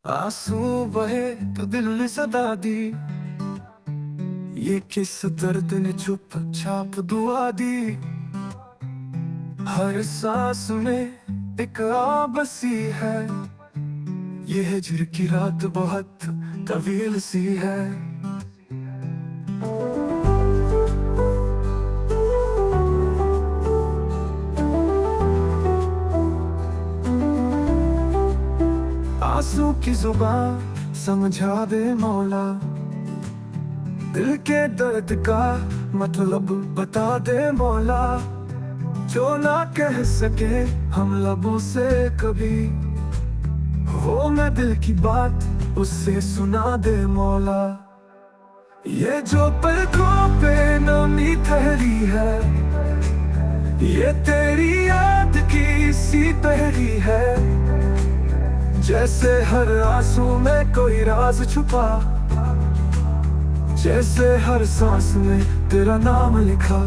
आंसू बहे तो दिल ने सदा दी, ये किस दर्द ने चुपचाप दुआ दी। हर सांस में एक आ बसी है, ये हिज्र की रात बहुत तवील सी है। आंसू की जुबान समझा दे मौला, दिल के दर्द का मतलब बता दे मौला। जो ना कह सके हम लबों से कभी, वो मैं दिल की बात उससे सुना दे मौला। ये जो पलकों पे नमी ठहरी है, ये तेरी याद की सी पहरी है। जैसे हर आंसू में कोई राज छुपा, जैसे हर सांस में तेरा नाम लिखा।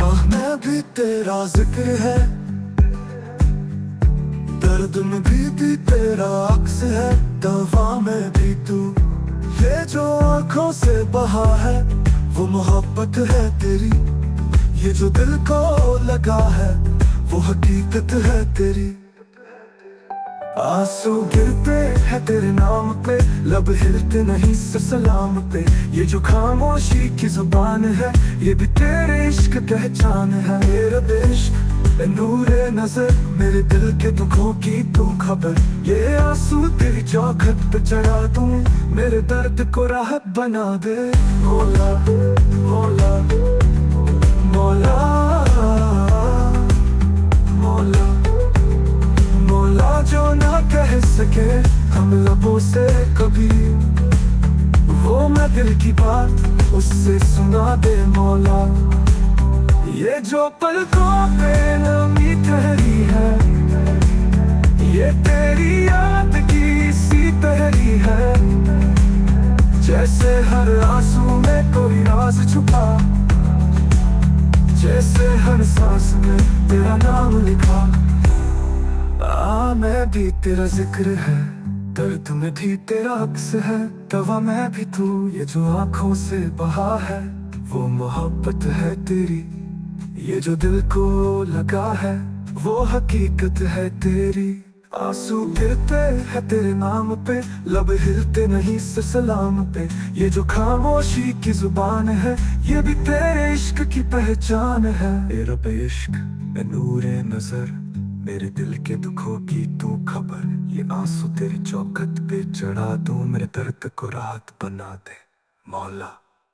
आह में भी तेरा जिक्र है, दर्द में भी तेरा अक्स है। दवा में भी तू, ये जो आंखों से बहा है वो मोहब्बत है तेरी। ये जो दिल को लगा है वो हकीकत है तेरी। आंसू गिरते हैं तेरे नाम पे, लब हिलते नहीं सिर्फ सलाम पे। ये जो खामोशी की जुबान है, ये भी तेरे इश्क पहचान है। मेरा इश्क नूरे नजर, मेरे दिल के दुखों की तू खबर। ये आंसू तेरी चौखट पे चढ़ा दूं, मेरे दर्द को राहत बना दे मौला। मौला मौला मौला मौला, जो ना कह सके हम लबों से कभी, वो मैं दिल की बात उससे सुना दे मौला। ये जो पलकों पे नमी ठहरी है, ये तेरी याद की सी पहरी है। जैसे हर आंसू में कोई राज छुपा, जैसे हर सांस में तेरा नाम लिखा। मैं भी तेरा जिक्र है, दर्द में भी तेरा अक्स है। दवा में भी तू, ये जो आंखों से बहा है वो मोहब्बत है तेरी। ये जो दिल को लगा है वो हकीकत है तेरी। आंसू गिरते हैं तेरे नाम पे, लब हिलते नहीं सिर्फ सलाम पे। ये जो खामोशी की जुबान है, ये भी तेरे इश्क की पहचान है। मेरा इश्क नूरे नजर, मेरे दिल के दुखों की तू खबर। ये आंसू तेरी चौखट पे चढ़ा दूं, मेरे दर्द को राहत बना दे मौला।